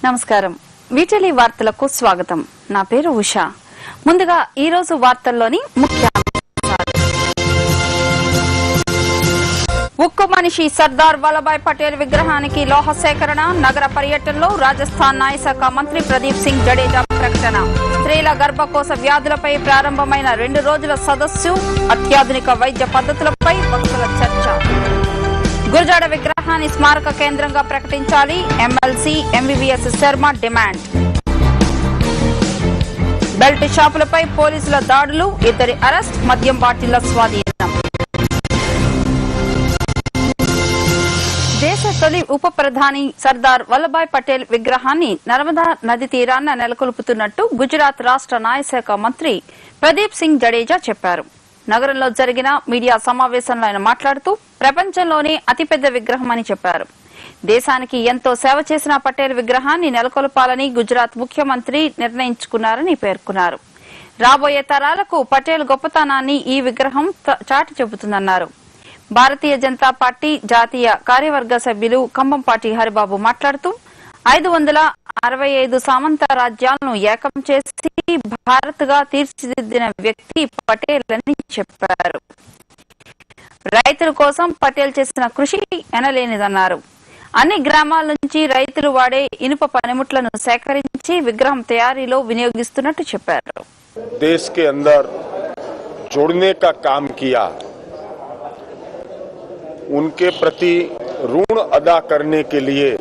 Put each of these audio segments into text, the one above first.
నమస్కారం వీటిలి వార్తలకు స్వాగతం నా పేరు ఉషా ముందుగా ఈ రోజు వార్తల్లోని ముఖ్యాంశాలు ఉక్కు మనిషి సర్దార్ వల్లభాయ్ పటేల్ విగ్రహానికి లోహ సేకరణ నగర పర్యటనలో రాజస్థాన్ న్యాయశాఖ మంత్రి ప్రదీప్ సింగ్ జడేజా ప్రకటన స్త్రీల గర్భకోశ వ్యాధులపై ప్రారంభమైన 2 రోజుల సదస్సు అత్యాధునిక వైద్య పద్ధతులపై వక్తల చర్చ గురజాడ విగ్రహాన్ని స్మారక కేంద్రంగా ప్రకటించాలి MLC MVVS Sharma demand belt షాపులపై పోలీసుల దాడులు ఇద్దరి అరెస్ట్ మద్యం బాటిళ్ల స్వాధీనం దేశ తొలి ఉప ప్రధాని సర్దార్ వల్లభాయ్ పటేల్ విగ్రహాన్ని నర్మదా నది తీరాన నెలకొల్పుతున్నట్టు గుజరాత్ రాష్ట్ర న్యాయశాఖ మంత్రి ప్రదీప్ సింగ్ జడేజా చెప్పారు. నగరంలో జరిగిన మీడియా సమావేశంలో ఆయన మాట్లాడుతూ ప్రపంచంలోనే అతిపెద్ద విగ్రహం అని చెప్పారు. దేశానికి ఎంతో సేవ చేసిన పటేల్ విగ్రహాన్ని నెలకొల్పాలని గుజరాత్ ముఖ్యమంత్రి నిర్ణయించుకున్నారని పేర్కొన్నారు. రాబోయే తరాలకు పటేల్ గొప్పతనాన్ని ఈ విగ్రహం చాటి చెబుతుందన్నారు. భారతీయ జనతా పార్టీ జాతీయ కార్యవర్గ సభ్యులు కంభంపాటి హరిబాబు మాట్లాడుతూ 565 సామంత రాజ్యాలను ఏకం చేసి భారత్ గా తీర్చిదిద్దిన వ్యక్తి పటేల్ అని చెప్పారు. రైతుల కోసం పటేల్ చేసిన కృషి ఎనలేనిదన్నారు. అన్ని గ్రామాల నుంచి రైతులు వాడే ఇనుప పనిముట్లను సేకరించి విగ్రహం తయారీలో వినియోగిస్తున్నట్టు చెప్పారు. देश के अंदर जोड़ने का काम किया, उनके प्रति ऋण अदा करने के लिए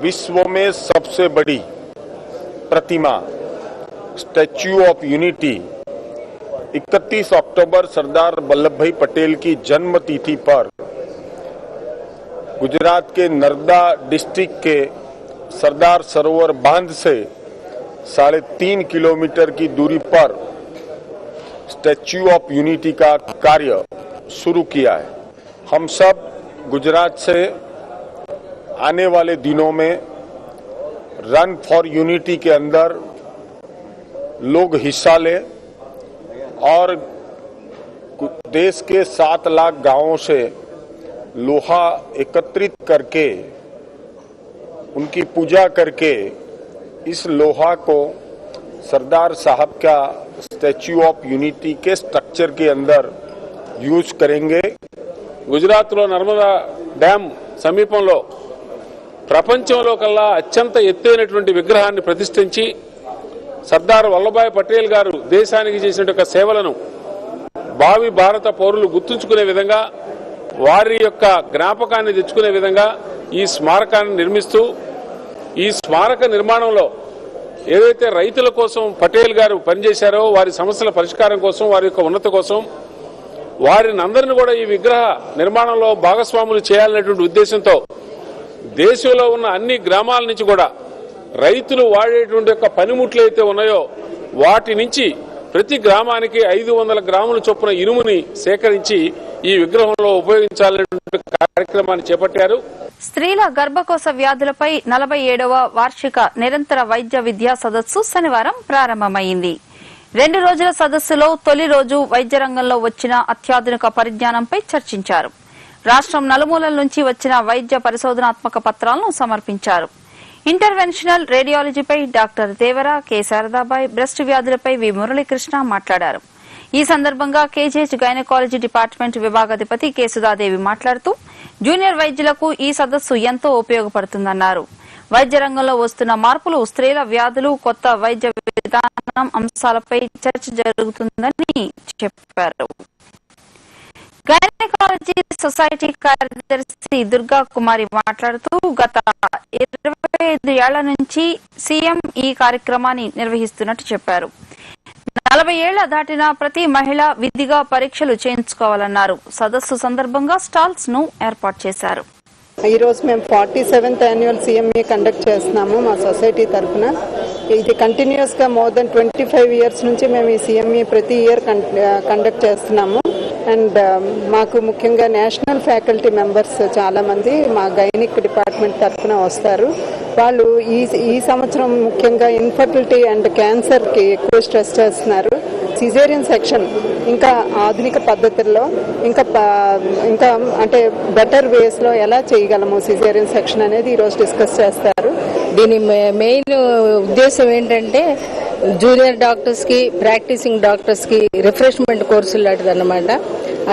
विश्व में सबसे बड़ी प्रतिमा स्टैच्यू ऑफ यूनिटी 31 अक्टूबर सरदार वल्लभ भाई पटेल की जन्म तिथि पर गुजरात के नर्मदा डिस्ट्रिक्ट के सरदार सरोवर बांध से 3.5 किलोमीटर की दूरी पर स्टैच्यू ऑफ यूनिटी का कार्य शुरू किया है. हम सब गुजरात से आने वाले दिनों में रन फॉर यूनिटी के अंदर लोग हिस्सा लें और देश के 7 लाख गांवों से लोहा एकत्रित करके उनकी पूजा करके इस लोहा को सरदार साहब का स्टैच्यू ऑफ यूनिटी के स्ट्रक्चर के अंदर यूज करेंगे. गुजरात लो नर्मदा డ్యామ్ సమీపంలో ప్రపంచంలో కల్లా అత్యంత ఎత్తైనటువంటి విగ్రహాన్ని ప్రతిష్ఠించి సర్దార్ వల్లభాయ్ పటేల్ గారు దేశానికి చేసిన సేవలను భావి భారత పౌరులు గుర్తుంచుకునే విధంగా వారి యొక్క జ్ఞాపకాన్ని తెచ్చుకునే విధంగా ఈ స్మారకాన్ని నిర్మిస్తూ ఈ స్మారక నిర్మాణంలో ఏదైతే రైతుల కోసం పటేల్ గారు పనిచేశారో వారి సమస్యల పరిష్కారం కోసం వారి యొక్క ఉన్నతి కోసం వారిని అందరినీ కూడా ఈ విగ్రహ నిర్మాణంలో భాగస్వాములు చేయాలనేటువంటి ఉద్దేశంతో దేశంలో ఉన్న అన్ని గ్రామాల నుంచి కూడా రైతులు వాడేటువంటి యొక్క పనిముట్లు అయితే ఉన్నాయో వాటి నుంచి ప్రతి గ్రామానికి 500 గ్రాముల చొప్పున ఇనుముని సేకరించి ఈ విగ్రహంలో ఉపయోగించాలనే కార్యక్రమాన్ని చేపట్టారు. స్త్రీల గర్భకోశ వ్యాధులపై 47వ వార్షిక నిరంతర వైద్య విద్యా సదస్సు శనివారం ప్రారంభమైంది. 2 రోజుల సదస్సులో తొలి రోజు వైద్య రంగంలో వచ్చిన అత్యాధునిక పరిజ్ఞానంపై చర్చించారు. రాష్ట్రం నలుమూలల నుంచి వచ్చిన వైద్య పరిశోధనాత్మక పత్రాలను సమర్పించారు. ఇంటర్వెన్షనల్ రేడియాలజీపై డాక్టర్ దేవర, కె శారదాబాయ్, బ్రెస్ట్ వ్యాధులపై వి మురళీకృష్ణ మాట్లాడారు. ఈ సందర్భంగా KGH gynaecology department విభాగాధిపతి K Sudha Devi మాట్లాడుతూ జూనియర్ వైద్యులకు ఈ సదస్సు ఎంతో ఉపయోగపడుతుందన్నారు. వైద్య రంగంలో వస్తున్న మార్పులు, స్త్రీల వ్యాధులు, కొత్త వైద్య విధానం అంశాలపై చర్చ జరుగుతుందని చెప్పారు. గైనకాలజీ సొసైటీ కార్యదర్శి దుర్గా కుమారి మాట్లాడుతూ గత 25 ఏళ్ల నుంచి సీఎం ఈ కార్యక్రమాన్ని నిర్వహిస్తున్నట్టు చెప్పారు. 40 ఏళ్ల దాటిన ప్రతి మహిళ విధిగా పరీక్షలు చేయించుకోవాలన్నారు. సదస్సు సందర్భంగా స్టాల్స్ ను ఏర్పాటు చేశారు. ఈ రోజు మేము 47th యాన్యువల్ సిఎంఈ కండక్ట్ చేస్తున్నాము మా సొసైటీ తరఫున. ఇది కంటిన్యూస్ గా మోర్ దెన్ 25 ఇయర్స్ నుంచి మేము ఈ సిఎంఈ ప్రతి ఇయర్ కండక్ట్ చేస్తున్నాము. అండ్ మాకు ముఖ్యంగా నేషనల్ ఫ్యాకల్టీ మెంబర్స్ చాలా మంది మా గైనిక్ డిపార్ట్మెంట్ తరఫున వస్తారు. వాళ్ళు ఈ సంవత్సరం ముఖ్యంగా ఇన్ఫర్టిలిటీ అండ్ క్యాన్సర్ కి ఎక్కువ స్ట్రెస్ చేస్తున్నారు. సిజేరియన్ సెక్షన్ ఇంకా ఆధునిక పద్ధతుల్లో ఇంకా అంటే బెటర్ వేస్ లో ఎలా చేయగలము సిజేరియన్ సెక్షన్ అనేది ఈ రోజు డిస్కస్ చేస్తారు. దీని మెయిన్ ఉద్దేశం ఏంటంటే జూనియర్ డాక్టర్స్కి ప్రాక్టీసింగ్ డాక్టర్స్కి రిఫ్రెష్మెంట్ కోర్సులు లాంటిది అన్నమాట.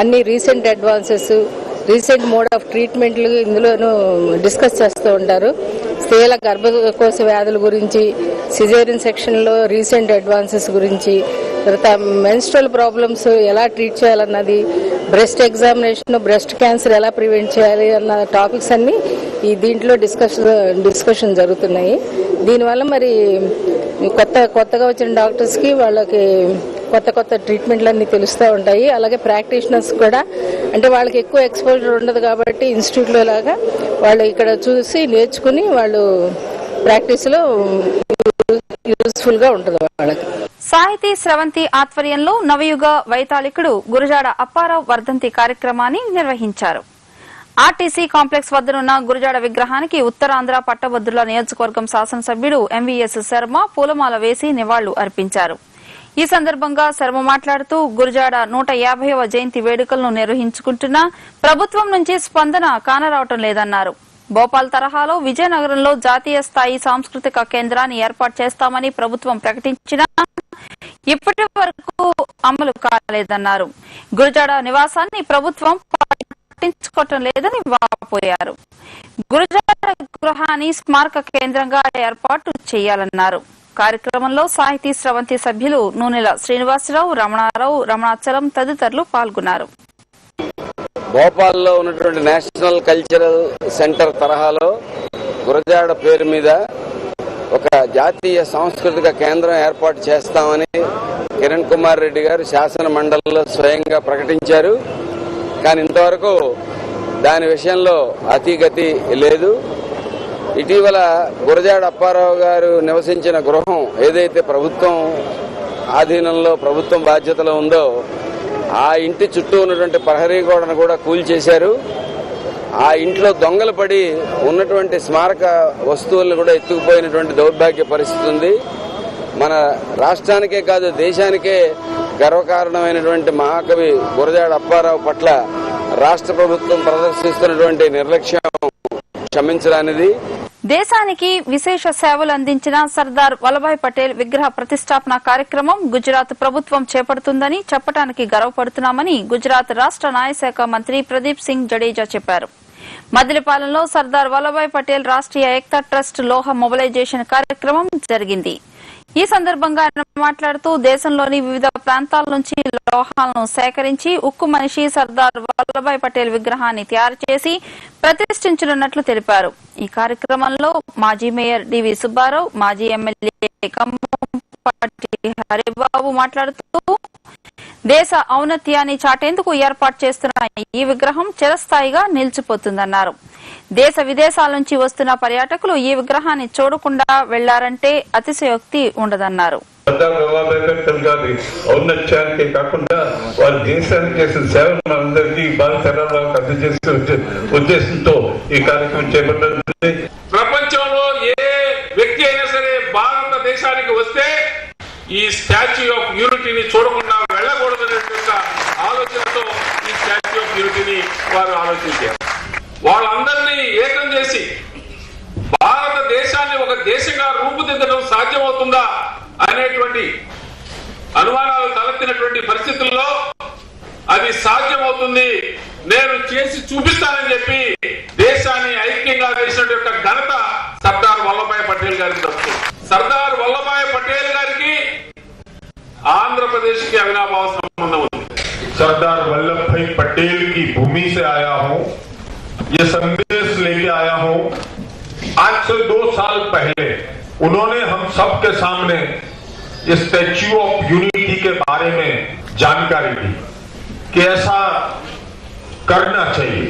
అన్ని recent advances, recent mode of ట్రీట్మెంట్లు ఇందులోనూ డిస్కస్ చేస్తూ ఉంటారు. స్త్రీల గర్భకోశ వ్యాధుల గురించి, సిజేరియన్ సెక్షన్లో రీసెంట్ అడ్వాన్సెస్ గురించి, తర్వాత మెన్స్ట్రల్ ప్రాబ్లమ్స్ ఎలా ట్రీట్ చేయాలన్నది, బ్రెస్ట్ ఎగ్జామినేషన్, బ్రెస్ట్ క్యాన్సర్ ఎలా ప్రివెంట్ చేయాలి అన్న టాపిక్స్ అన్ని ఈ దీంట్లో డిస్కషన్ జరుగుతున్నాయి. దీనివల్ల మరి కొత్తగా వచ్చిన డాక్టర్స్కి వాళ్ళకి కొత్త ట్రీట్మెంట్లన్నీ తెలుస్తూ ఉంటాయి. అలాగే ప్రాక్టీషనర్స్ కూడా, అంటే వాళ్ళకి ఎక్కువ ఎక్స్పోజర్ ఉండదు కాబట్టి ఇన్స్టిట్యూట్లో లాగా వాళ్ళు ఇక్కడ చూసి నేర్చుకుని వాళ్ళు ప్రాక్టీస్లో యూస్ఫుల్గా ఉంటుంది వాళ్ళకి. సాహితీ స్రవంతి ఆధ్వర్యంలో నవయుగ వైతాళికుడు గురజాడ అప్పారావు వర్ధంతి కార్యక్రమాన్ని నిర్వహించారు. ఆర్టీసీ కాంప్లెక్స్ వద్దనున్న గురజాడ విగ్రహానికి ఉత్తరాంధ్ర పట్టభద్రుల నియోజకవర్గం శాసనసభ్యుడు ఎంవీఎస్ శర్మ పూలమాల వేసి నివాళులు అర్పించారు. ఈ సందర్భంగా శర్మ మాట్లాడుతూ గురజాడ 150వ జయంతి వేడుకలను నిర్వహించుకుంటున్నా ప్రభుత్వం నుంచి స్పందన కానరావటం లేదన్నారు. భోపాల్ తరహాలో విజయనగరంలో జాతీయ స్థాయి సాంస్కృతిక కేంద్రాన్ని ఏర్పాటు చేస్తామని ప్రభుత్వం ప్రకటించినా ఇప్పటి వరకు అమలు కాలేదన్నారు. గురజాడ నివాసాన్ని ప్రభుత్వం పట్టించుకోవటం లేదని వాపోయారు. గురజాడ గృహాన్ని స్మారక కేంద్రంగా ఏర్పాటు చేయాలన్నారు. కార్యక్రమంలో సాహితీ స్రవంతి సభ్యులు నూనెల శ్రీనివాసరావు, రమణారావు, రమణాచలం తదితరులు పాల్గొన్నారు. భోపాల్లో ఉన్నటువంటి నేషనల్ కల్చరల్ సెంటర్ తరహాలో గురజాడ పేరు మీద ఒక జాతీయ సాంస్కృతిక కేంద్రం ఏర్పాటు చేస్తామని కిరణ్ కుమార్ రెడ్డి గారు శాసన మండలిలో స్వయంగా ప్రకటించారు. కానీ ఇంతవరకు దాని విషయంలో అతిగతి లేదు. ఇటీవల గురజాడ అప్పారావు గారు నివసించిన గృహం ఏదైతే ప్రభుత్వం ఆధీనంలో, ప్రభుత్వం బాధ్యతలో ఉందో ఆ ఇంటి చుట్టూ ఉన్నటువంటి ప్రహరీ గోడను కూడా కూల్చేశారు. ఆ ఇంట్లో దొంగలు పడి ఉన్నటువంటి స్మారక వస్తువులను కూడా ఎత్తుకుపోయినటువంటి దౌర్భాగ్య పరిస్థితి ఉంది. మన రాష్ట్రానికే కాదు దేశానికే గర్వకారణమైనటువంటి మహాకవి గురజాడ అప్పారావు పట్ల రాష్ట్ర ప్రభుత్వం ప్రదర్శిస్తున్నటువంటి నిర్లక్ష్యం క్షమించరానిది. దేశానికి విశేష సేవలు అందించిన సర్దార్ వల్లభాయ్ పటేల్ విగ్రహ ప్రతిష్టాపన కార్యక్రమం గుజరాత్ ప్రభుత్వం చేపడుతుందని చెప్పడానికి గర్వపడుతున్నామని గుజరాత్ రాష్ట్ర న్యాయశాఖ మంత్రి ప్రదీప్ సింగ్ జడేజా చెప్పారు. మదిలిపాలెంలో సర్దార్ వల్లభాయ్ పటేల్ రాష్ట్రీయ ఏక్తా ట్రస్ట్ లోహ మొబిలైజేషన్ కార్యక్రమం జరిగింది. ఈ సందర్భంగా ఆయన మాట్లాడుతూ దేశంలోని వివిధ ప్రాంతాల నుంచి లోహాలను సేకరించి ఉక్కు మనిషి సర్దార్ వల్లభాయ్ పటేల్ విగ్రహాన్ని తయారు చేసి ప్రతిష్ఠించనున్నట్లు తెలిపారు. ఈ కార్యక్రమంలో మాజీ మేయర్ డివి సుబ్బారావు, మాజీ ఎమ్మెల్యే ఖమ్మంపాటి హరిబాబు మాట్లాడుతూ దేశ ఔన్నత్యాన్ని చాటేందుకు ఏర్పాటు చేస్తున్న ఈ విగ్రహం చిరస్థాయిగా నిలిచిపోతుందన్నారు. దేశ విదేశాల నుంచి వస్తున్న పర్యాటకులు ఈ విగ్రహాన్ని చూడకుండా వెళ్లారంటే అతిశయోక్తి ఉండదన్నారు. సర్దార్ వల్లభాయ్ పటేల్ గారి ఔన్నత్యానికి కాకుండా వారి దేశానికి చేసిన సేవలను అందరికీ బాగా తెలంగాణకు అందజేసే ఉద్దేశంతో ఈ కార్యక్రమం చేపట్టింది. ప్రపంచంలో ఏ వ్యక్తి అయినా సరే భారతదేశానికి వస్తే ఈ స్టాచ్యూ ఆఫ్ యూనిటీని చూడకుండా వెళ్ళకూడదనేటువంటి ఆలోచనతో ఈ స్టాచ్యూ ఆఫ్ యూనిటీని వారు ఆలోచించారు. వాళ్ళందరినీ ఏకం చేసి భారతదేశాన్ని ఒక దేశంగా రూపుదిద్దడం సాధ్యమవుతుందా అనేటువంటి అనుమానాలు తలెత్తినటువంటి పరిస్థితుల్లో అది సాధ్యమవుతుంది, నేను చేసి చూపిస్తానని చెప్పి దేశాన్ని ఐక్యంగా చేసినటువంటి ఘనత సర్దార్ వల్లభాయ్ పటేల్ గారికి దక్కుతుంది. సర్దార్ వల్లభాయ్ పటేల్ గారికి ఆంధ్రప్రదేశ్ కి అవినాభావ సంబంధం ఉంది. सरदार वल्लभ भाई पटेल की भूमि से आया हूं, ये संदेश लेके आया हूं। आज से 2 साल पहले उन्होंने हम सब के सामने ये स्टैच्यू ऑफ यूनिटी के बारे में जानकारी दी कि ऐसा करना चाहिए।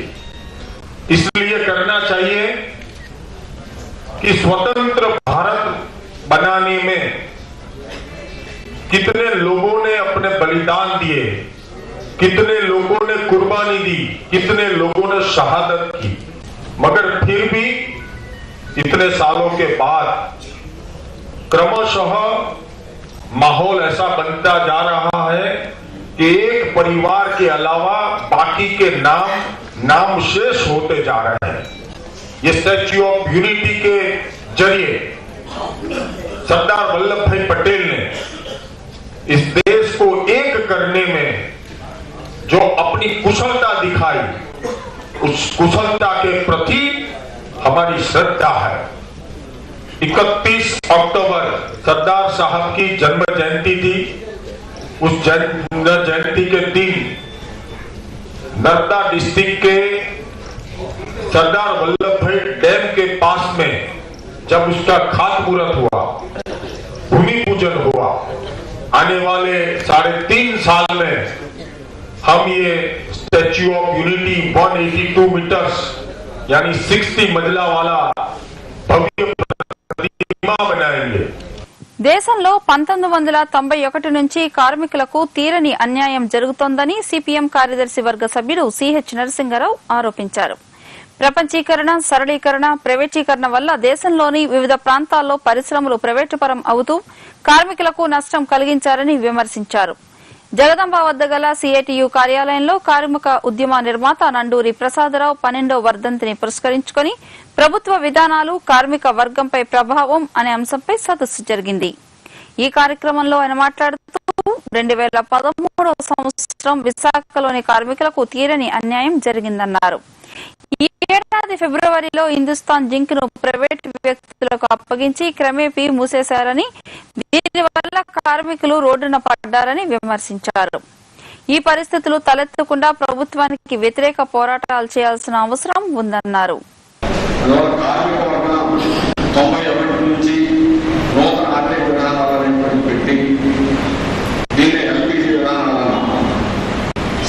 इसलिए करना चाहिए कि स्वतंत्र भारत बनाने में कितने लोगों ने अपने बलिदान दिए, कितने लोगों ने कुर्बानी दी, कितने लोगों ने शहादत की, मगर फिर भी इतने सालों के बाद क्रमशः माहौल ऐसा बनता जा रहा है कि एक परिवार के अलावा बाकी के नाम शेष होते जा रहे हैं। ये स्टैच्यू ऑफ यूनिटी के जरिए सरदार वल्लभ भाई पटेल ने इस देश को एक करने में जो अपनी कुशलता दिखाई, उस कुशलता के प्रति हमारी श्रद्धा है। 31 अक्टूबर सरदार साहब की जन्म जयंती थी। उस जन्म जयंती के दिन नर्मदा डिस्ट्रिक्ट के सरदार वल्लभ भाई डैम के पास में जब उसका खातमुहूर्त हुआ, भूमि पूजन हुआ, आने वाले 3.5 साल में हम ये स्टैच्यू ऑफ यूनिटी 182 मीटर्स यानी 60 मंजिला वाला भव्य प्रतिमा बनाएंगे। దేశంలో 1991 నుంచి కార్మికులకు తీరని అన్యాయం జరుగుతోందని సిపిఎం కార్యదర్శి వర్గ సభ్యుడు సిహెచ్ నరసింహారావు ఆరోపించారు. ప్రపంచీకరణ, సరళీకరణ, ప్రైవేటీకరణ వల్ల దేశంలోని వివిధ ప్రాంతాల్లో పరిశ్రమలు ప్రైవేటుపరం అవుతూ కార్మికులకు నష్టం కలిగించారని విమర్శించారు. జగదాంబ వద్ద గల సిఐటియు కార్యాలయంలో కార్మిక ఉద్యమ నిర్మాత నండూరి ప్రసాదరావు 12వ వర్ధంతిని పురస్కరించుకుని ప్రభుత్వ విధానాలు కార్మిక వర్గంపై ప్రభావం అనే అంశంపై సదస్సు జరిగింది. ఈ కార్యక్రమంలో ఆయన మాట్లాడుతూ 2013వ సంవత్సరం విశాఖలోని కార్మికులకు తీరని అన్యాయం జరిగిందన్నారు. ఈ ఏడాది ఫిబ్రవరిలో హిందుస్థాన్ జింక్ ను ప్రైవేటు వ్యక్తులకు అప్పగించి క్రమేపీ మూసేశారని, దీనివల్ల కార్మికులు రోడ్డున పడ్డారని విమర్శించారు. ఈ పరిస్థితులు తలెత్తకుండా ప్రభుత్వానికి వ్యతిరేక పోరాటాలు చేయాల్సిన అవసరం ఉందన్నారు.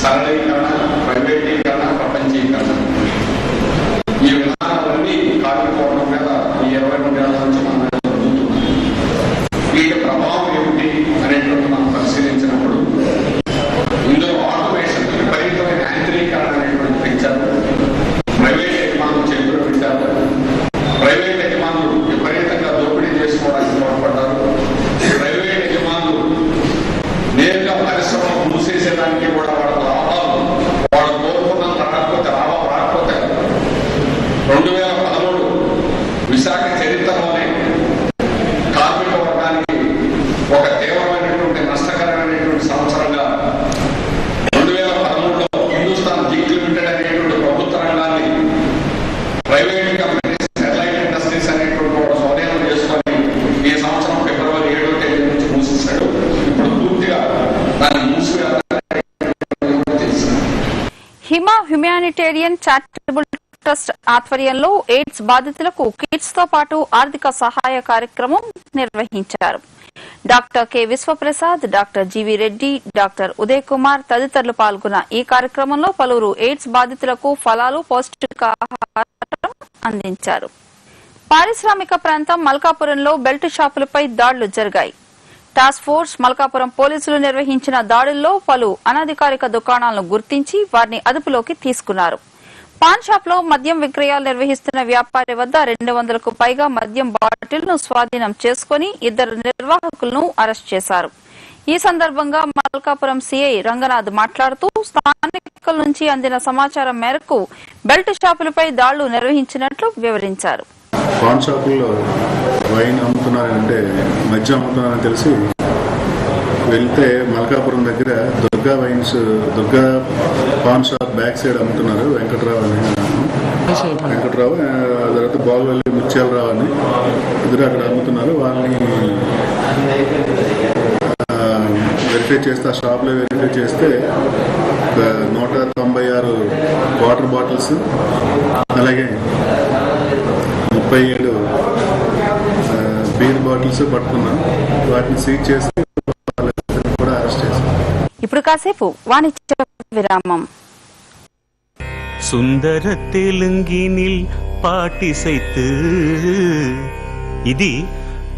సరళీకరణ, ప్రైవేటీకరణ, ప్రపంచీకరణ, ఈ విధానాలన్నీ కార్మిక వర్గం మీద ఈ 22 ఏళ్ల నుంచి మనం జరుగుతున్నాం. వీటి ప్రభావం ఏమిటి అనేటువంటి మనం పరిశీలించినప్పుడు ఇందులో ఆటోమేషన్, విపరీతమైన యాంత్రీకరణ అనేటువంటి పెంచారు. ప్రైవేట్ యజమానులు చేతులు పెట్టారు. ప్రైవేట్ యజమానులు విపరీతంగా దోపిడీ చేసుకోవడానికి తోడ్పడ్డారు. ప్రైవేట్ యజమానులు నేరుగా పరిశ్రమలు మూసేసేదానికి కూడా వాళ్ళ లాభాలు వాళ్ళు కోరుకున్నంత రాకపోతే, లాభం రాకపోతే 2013 విశాఖ చరిత్రలోనే కార్మిక వర్గానికి ఒక తీవ్రమైనటువంటి నష్టకరమైనటువంటి సంవత్సరంగా 2013లో హిందుస్థాన్ జింక్ లిమిటెడ్ అనేటువంటి ప్రభుత్వ రంగాన్ని ప్రైవేట్ కంపెనీస్, స్టెర్లైట్ ఇండస్ట్రీస్ అనేటువంటి ఒక స్వాధీనం చేసుకొని ఈ సంవత్సరం ఫిబ్రవరి 7వ తేదీ నుంచి మూసేశాడు. ఇప్పుడు పూర్తిగా దాన్ని మూసివేయాలని హిమా హ్యుమానిటేరియన్ చారిటబుల్ ట్రస్ట్ ఆధ్వర్యంలో ఎయిడ్స్ బాధితులకు కిట్స్ తో పాటు ఆర్థిక సహాయ కార్యక్రమం నిర్వహించారు. Doctor K Vishwaprasad, doctor GV Reddy, doctor Uday Kumar తదితరులు పాల్గొన్న ఈ కార్యక్రమంలో పలువురు ఎయిడ్స్ బాధితులకు ఫలాలు, పౌష్టికాహారం అందించారు. పారిశ్రామిక ప్రాంతం మల్కాపురంలో బెల్ట్ షాపులపై దాడులు జరిగాయి. టాస్క్ ఫోర్స్ మల్కాపురం పోలీసులు నిర్వహించిన దాడుల్లో పలు అనధికారిక దుకాణాలను గుర్తించి వారిని అదుపులోకి తీసుకున్నారు. పాన్ షాప్ లో మద్యం విక్రయాలు నిర్వహిస్తున్న వ్యాపారి వద్ద 200కు పైగా మద్యం బాటిల్ను స్వాధీనం చేసుకుని 2 నిర్వాహకులను అరెస్ట్ చేశారు. ఈ సందర్భంగా మల్కాపురం సిఐ రంగనాథ్ మాట్లాడుతూ స్థానికుల నుంచి అందిన సమాచారం మేరకు బెల్ట్ షాపులపై దాడులు నిర్వహించినట్లు వివరించారు. పాన్ షాపుల్లో వైన్ అమ్ముతున్నారంటే, మద్యం అమ్ముతున్నారని తెలిసి వెళ్తే మల్కాపురం దగ్గర Durga wines, Durga pan shop back side అమ్ముతున్నారు. వెంకట్రావు తర్వాత బాగువల్లి ముత్యాలరావు అని ఇద్దరు అక్కడ అమ్ముతున్నారు. వాళ్ళని వెరిఫై చేస్తే, ఆ షాప్లో వెరిఫై చేస్తే 196 వాటర్ బాటిల్స్, అలాగే 37 బీర్ బాటిల్స్ పట్టుకున్నాం. వాటిని సీజ్ చేసి కూడా అరెస్ట్ చేశాం. ఇప్పుడు కాసేపు వాణిజ్య విరామం. సుందర తెలంగినిల్ పాటిసైతు. ఇది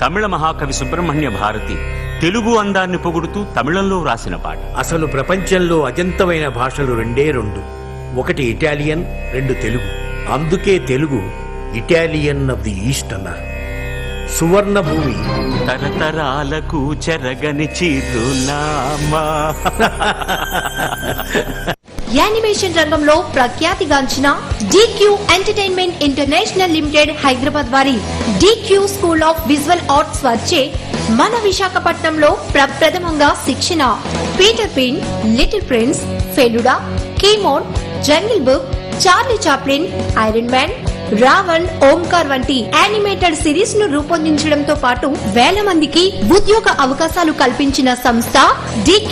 తమిళ మహాకవి సుబ్రహ్మణ్య భారతి తెలుగు అందాన్ని పొగుడుతూ తమిళంలో రాసిన పాట. అసలు ప్రపంచంలో అజంతమైన భాషలు 2 ఒకటి ఇటాలియన్, 2 తెలుగు. అందుకే Telugu Italian of the east అన్నారు. సువర్ణ భూమి తరతరాలకు చెరగని చిరునామా. యానిమేషన్ రంగంలో ప్రఖ్యాతిగాంచిన DQ entertainment international limited Hyderabad వారి DQ school of visual arts వచ్చే మన విశాఖపట్నంలో ప్రప్రథమంగా శిక్షణ Peter Pan, little prince, Feluda, Keymon, jungle book, Charlie Chaplin, Iron Man, Ravan, Omkar వంటి యానిమేటెడ్ సిరీస్ ను రూపొందించడంతో పాటు వేల మందికి ఉద్యోగ అవకాశాలు కల్పించిన సంస్థ DQ.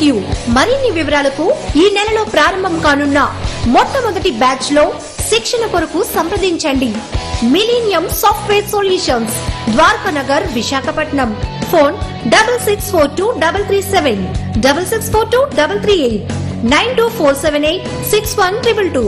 మరిన్ని వివరాలకు ఈ నెలలో ప్రారంభం కానున్న మొట్టమొదటి బ్యాచ్ లో శిక్షణ కొరకు సంప్రదించండి. Millennium software solutions, Dwarakanagar, Visakhapatnam. Phone 664237 664238 9247861222.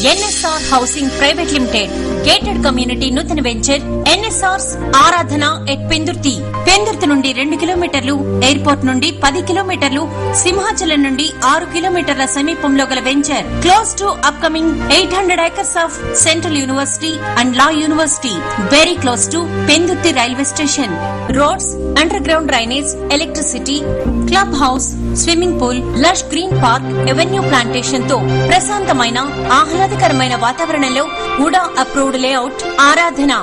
NSR housing private limited gated community నూతన వెంచర్ NSR's ఆరాధన ఎట్ పెందుర్తి. పెందుర్తి నుండి 2 కిలోమీటర్లు, ఎయిర్పోర్ట్ నుండి 10 కిలోమీటర్లు, సింహాచలం నుండి 6 కిలోమీటర్ల సమీపంలో గల venture. Close to upcoming 800 acres of central university and law university. Very close to Pendurthi railway station. Roads, under ground drainage, electricity, club house, swimming pool, lush green park, avenue plantation తో ప్రశాంతమైన ఆహ్లాదకరమైన వాతావరణంలో ఉడా అప్రూవ్డ్ లేఅవుట్ ఆరాధన.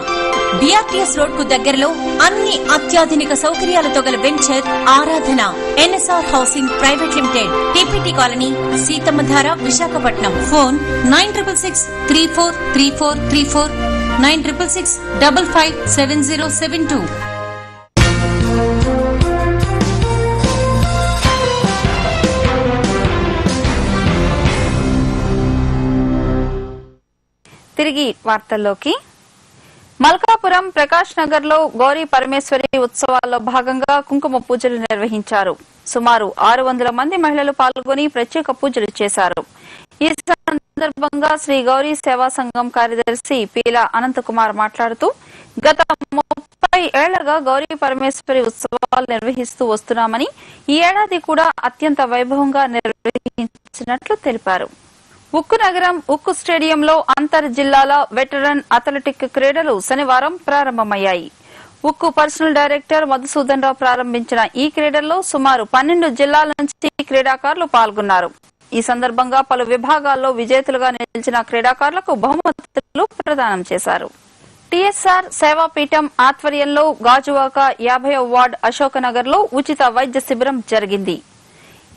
BRTS road కు దగ్గరలో అన్ని అత్యాధునిక సౌకర్యాలతో గల వెంచర్ ఆరాధన. NSR housing private limited, TPT colony, Seethammadhara, Visakhapatnam. Phone 9663434334 9666557072. తిరిగి వార్తల్లోకి. మల్కాపురం ప్రకాష్ నగర్ లో గౌరీ పరమేశ్వరి ఉత్సవాల్లో భాగంగా కుంకుమ పూజలు నిర్వహించారు. సుమారు 600 మంది మహిళలు పాల్గొని ప్రత్యేక పూజలు చేశారు. ఈ సందర్భంగా శ్రీ గౌరీ సేవా సంఘం కార్యదర్శి పీల అనంతకుమార్ మాట్లాడుతూ, గత 30 ఏళ్లుగా గౌరీ పరమేశ్వరి ఉత్సవాలు నిర్వహిస్తూ వస్తున్నామని, ఈ ఏడాది కూడా అత్యంత వైభవంగా నిర్వహించినట్లు తెలిపారు. ఉక్కు నగరం ఉక్కు స్టేడియంలో అంతర్ జిల్లాల వెటరన్ అథ్లెటిక్ క్రీడలు శనివారం ప్రారంభమయ్యాయి. ఉక్కు పర్సనల్ డైరెక్టర్ మధుసూదన్ రావు ప్రారంభించిన ఈ క్రీడల్లో సుమారు 12 జిల్లాల నుంచి క్రీడాకారులు పాల్గొన్నారు. ఈ సందర్భంగా పలు విభాగాల్లో విజేతలుగా నిలిచిన క్రీడాకారులకు బహుమతులు ప్రదానం చేశారు. TSR సేవాపీఠం ఆధ్వర్యంలో గాజువాక 50వ వార్డు అశోకనగర్ లో ఉచిత వైద్య శిబిరం జరిగింది.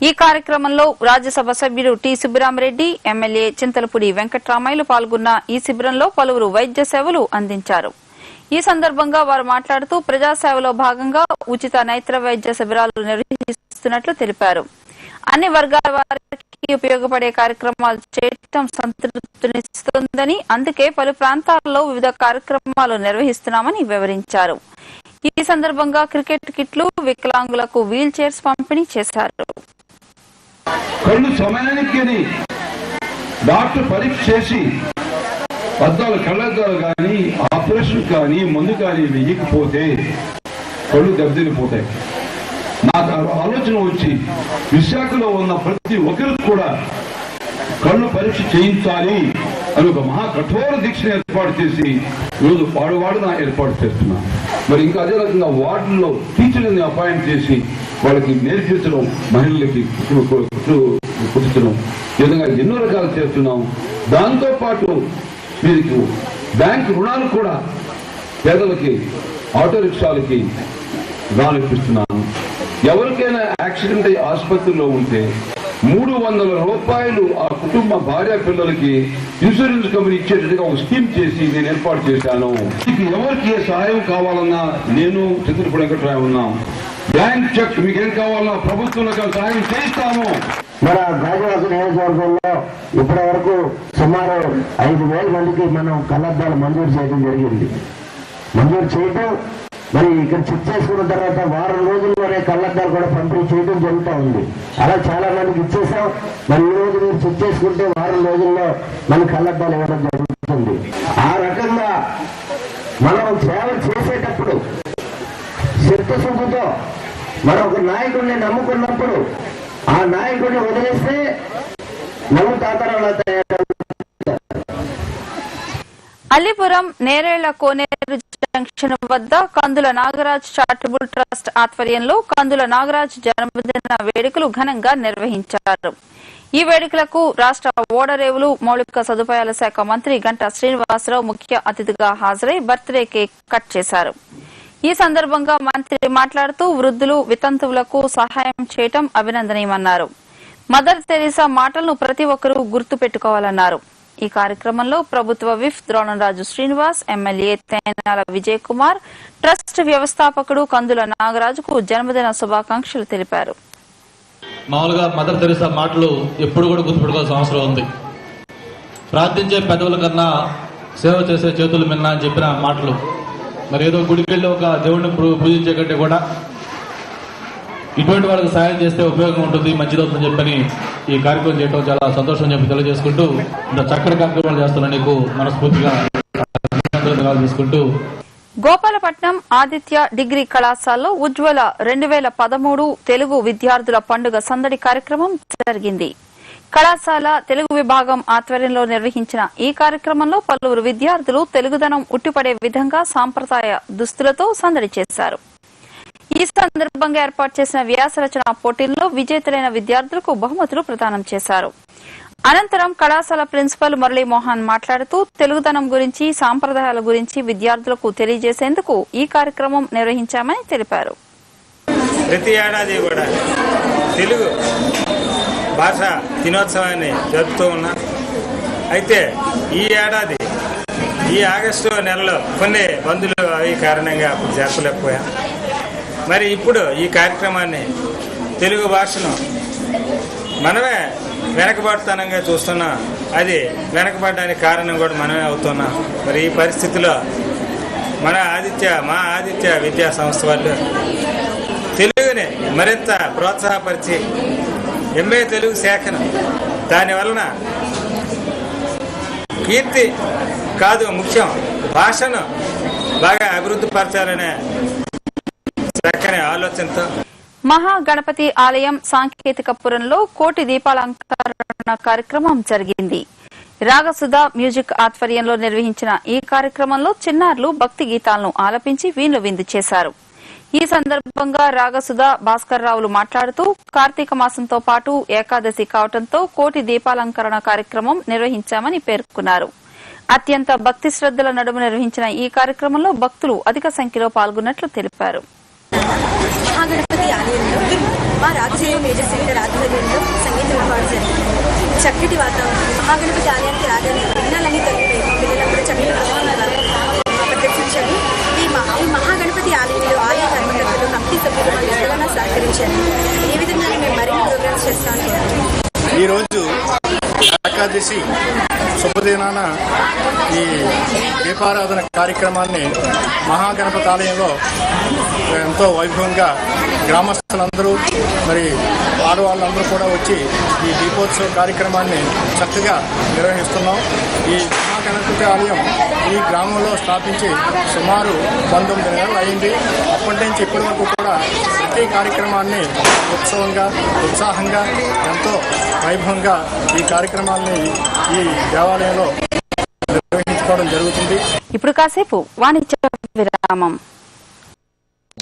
ఈ కార్యక్రమంలో రాజ్యసభ సభ్యుడు టి సుబ్బరామరెడ్డి, ఎమ్మెల్యే చింతలపూడి వెంకట్రామయ్యలు పాల్గొన్న ఈ శిబిరంలో పలువురు వైద్య సేవలు అందించారు. ఈ సందర్భంగా వారు మాట్లాడుతూ, ప్రజాసేవలో భాగంగా ఉచిత నేత్ర వైద్య శిబిరాలు నిర్వహిస్తున్నట్లు తెలిపారు. అన్ని వర్గాల వారికి ఉపయోగపడే కార్యక్రమాలు చేయటం సంతృప్తినిస్తుందని, అందుకే పలు ప్రాంతాల్లో వివిధ కార్యక్రమాలు నిర్వహిస్తున్నామని వివరించారు. ఈ సందర్భంగా క్రికెట్ కిట్లు, వికలాంగులకు వీల్ చైర్స్ పంపిణీ చేశారు. కళ్ళు సమయానికి డాక్టర్ పరీక్ష చేసి అద్దాలు, కళ్ళద్దాలు కానీ ఆపరేషన్ కానీ మందు కానీ వెయ్యకపోతే కళ్ళు దెబ్బతినిపోతాయి. నాకు ఆలోచన వచ్చి విశాఖలో ఉన్న ప్రతి ఒక్కరికి కూడా కళ్ళు పరీక్ష చేయించాలి అని ఒక మహా కఠోర దీక్షను ఏర్పాటు చేసి ఈరోజు వాడువాడున ఏర్పాటు చేస్తున్నాం. మరి ఇంకా అదే రకంగా వార్డుల్లో టీచర్లని అపాయింట్ చేసి వాళ్ళకి నేర్పించడం, మహిళలకి కుట్టించడం, ఈ విధంగా ఎన్నో రకాలు చేస్తున్నాం. దాంతో పాటు వీరికి బ్యాంకు రుణాలు కూడా పేదలకి, ఆటో రిక్షాలకి రుణాలు ఇప్పిస్తున్నాను. ఎవరికైనా యాక్సిడెంట్ అయ్యి ఆసుపత్రిలో ఉంటే 300 రూపాయలు ఆ కుటుంబ భార్య పిల్లలకి ఇన్సూరెన్స్ కంపెనీ ఇచ్చేటట్టుగా ఒక స్కీమ్ చేసి నేను ఏర్పాటు చేశాను. ఎవరికి ఏ సహాయం కావాలన్నా నేను చింతలపూడి వెంకట్రావు ఉన్నాం. బ్యాంక్ చెక్ మీకేం కావాలన్నా ప్రభుత్వంలో సహాయం చేస్తాము. మన గాజువాక నియోజకవర్గంలో ఇప్పటి వరకు సుమారు 5,000 మందికి మనం కళ్ళద్దాలు మంజూరు చేయడం జరిగింది. మంజూరు చేయడం, మరి ఇక్కడ చెక్ చేసుకున్న తర్వాత వారం రోజుల్లోనే కళ్ళద్దాలు కూడా పంపిణీ చేయడం జరుగుతూ ఉంది. అలా చాలా మందికి ఇచ్చేసాం. మరి ఈ రోజు మీరు చెక్ చేసుకుంటే వారం రోజుల్లో మన కళ్ళద్దాలు ఇవ్వడం జరుగుతుంది. ఆ రకంగా మనం సేవ చేసేటప్పుడు చిత్తశుద్ధితో మనం ఒక నాయకుడిని నమ్ముకున్నప్పుడు ఆ నాయకుడిని వదిలేస్తే నమ్ముతాతరాలు అల్లిపురం నేరేళ్ల కోనేరు జంక్షన్ వద్ద కందుల నాగరాజ్ చారిటబుల్ ట్రస్ట్ ఆధ్వర్యంలో కందుల నాగరాజ్ జన్మదిన వేడుకలు ఘనంగా నిర్వహించారు. ఈ వేడుకలకు రాష్ట్ర ఓడరేవులు మౌలిక సదుపాయాల శాఖ మంత్రి గంటా శ్రీనివాసరావు ముఖ్య అతిథిగా హాజరై బర్త్డే కేక్ కట్ చేశారు. ఈ సందర్భంగా మంత్రి మాట్లాడుతూ వృద్ధులు వితంతువులకు సహాయం చేయటం అభినందనీయమన్నారు. మదర్ తెరీసా మాటలను ప్రతి ఒక్కరూ గుర్తు పెట్టుకోవాలన్నారు. ఈ కార్యక్రమంలో ప్రభుత్వ whip Dronamraju Srinivas, MLA Tenala Vijay Kumar, trust వ్యవస్థాపకుడు కందుల నాగరాజుకు జన్మదిన శుభాకాంక్షలు తెలిపారు. మామూలుగా మదర్ తెరీసా మాటలు ఎప్పుడు కూడా గుర్తుపెట్టుకోవాల్సిన అవసరం ఉంది. ప్రార్థించే పెదవుల కన్నా సేవ చేసే చేతులు మిన్నా అని చెప్పిన మాటలు, మరి ఏదో గుడికి వెళ్ళి ఒక దేవుడిని పూజించే కంటే కూడా ఇటువంటి వాళ్ళకి సహాయం చేస్తే ఉపయోగం ఉంటుంది, మంచిదవుతుందని చెప్పని ఈ కార్యక్రమం చేయడం చాలా సంతోషం చెప్పి తెలియజేసుకుంటూ ఇంత చక్కటి కార్యక్రమాలు చేస్తున్నా నీకు మనస్ఫూర్తిగా చేసుకుంటూ గోపాలపట్నం ఆదిత్య డిగ్రీ కళాశాలలో ఉజ్వల 2013 తెలుగు విద్యార్థుల పండుగ సందడి కార్యక్రమం జరిగింది. కళాశాల తెలుగు విభాగం ఆధ్వర్యంలో నిర్వహించిన ఈ కార్యక్రమంలో పలువురు విద్యార్థులు తెలుగుదనం ఉట్టిపడే విధంగా సాంప్రదాయ దుస్తులతో సందడి చేశారు. ఈ సందర్భంగా ఏర్పాటు చేసిన వ్యాసరచన పోటీల్లో విజేతలైన విద్యార్థులకు బహుమతులు ప్రదానం చేశారు. అనంతరం కళాశాల ప్రిన్సిపల్ మురళీమోహన్ మాట్లాడుతూ తెలుగుదనం గురించి, సాంప్రదాయాల గురించి విద్యార్థులకు తెలియజేసేందుకు ఈ కార్యక్రమం నిర్వహించామని తెలిపారు. ప్రతి ఏడాది కూడా తెలుగు భాష దినోత్సవాన్ని జరుపుతూ ఉన్నాం. అయితే ఈ ఏడాది ఈ ఆగస్టు నెలలో కొన్ని బంధులు అవి కారణంగా జరపలేకపోయాం. మరి ఇప్పుడు ఈ కార్యక్రమాన్ని తెలుగు భాషను మనమే వెనకబడతానంగా చూస్తున్నాం. అది వెనకబడడానికి కారణం కూడా మనమే అవుతున్నాం. మరి ఈ పరిస్థితిలో మా ఆదిత్య విద్యా సంస్థ వాళ్ళు తెలుగుని మరింత ప్రోత్సాహపరిచి ఎంఏ తెలుగు శాఖను దానివలన కీర్తి కాదు ముఖ్యం, భాషను బాగా అభివృద్ధి పరచాలనే చక్కని ఆలోచనతో మహాగణపతి ఆలయం సాంకేతికపురంలో కోటి దీపాలంకరణ కార్యక్రమం జరిగింది. రాగసుధ మ్యూజిక్ ఆధ్వర్యంలో నిర్వహించిన ఈ కార్యక్రమంలో చిన్నారులు భక్తి గీతాలను ఆలపించి వీణులు విందు చేశారు. ఈ సందర్భంగా రాగసుధ భాస్కర్ రావులు మాట్లాడుతూ కార్తీక మాసంతో పాటు ఏకాదశి కావడంతో కోటి దీపాలంకరణ కార్యక్రమం నిర్వహించామని పేర్కొన్నారు. అత్యంత భక్తి శ్రద్దల నడుమ నిర్వహించిన ఈ కార్యక్రమంలో భక్తులు అధిక సంఖ్యలో పాల్గొన్నట్లు తెలిపారు. మహాగణపతి ఆలయంలో మా రాగసుధ మ్యూజిక్ సెంటర్ ఆధ్వర్యంలో సంగీత ఏర్పాటు జరిగింది. చక్కటి వాతావరణం, మహాగణపతి ఆలయానికి రాగానే విఘ్నాలన్నీ తొలగిపోయి పిల్లలందరూ చక్కటి ప్రదర్శించారు. ఈ మహాగణపతి ఆలయంలో ఆలయ ధర్మకర్తలు, కమిటీ సభ్యులు మాకు ఎంతగానో సహకరించారు. ఈ విధంగా మేము మరిన్ని ప్రోగ్రామ్స్ చేస్తాను. ఈరోజు ఏకాదశి శుభదినాన ఈ దీపారాధన కార్యక్రమాన్ని మహాగణపతి ఆలయంలో ఎంతో వైభవంగా గ్రామస్తులందరూ మరి ఆడవాళ్ళందరూ కూడా వచ్చి ఈ దీపోత్సవ కార్యక్రమాన్ని చక్కగా నిర్వహిస్తున్నాం. ఈ మహాగణపతి ఆలయం ఈ గ్రామంలో స్థాపించి సుమారు 19 నెలలు అయింది. అప్పటి నుంచి ఇప్పటి వరకు కూడా ప్రతి కార్యక్రమాన్ని ఉత్సవంగా, ఉత్సాహంగా, ఎంతో వైభవంగా ఈ కార్యక్రమాన్ని ఈ దేవాలయంలో నిర్వహించుకోవడం జరుగుతుంది. ఇప్పుడు కాసేపు వాణిజ్య విరామం.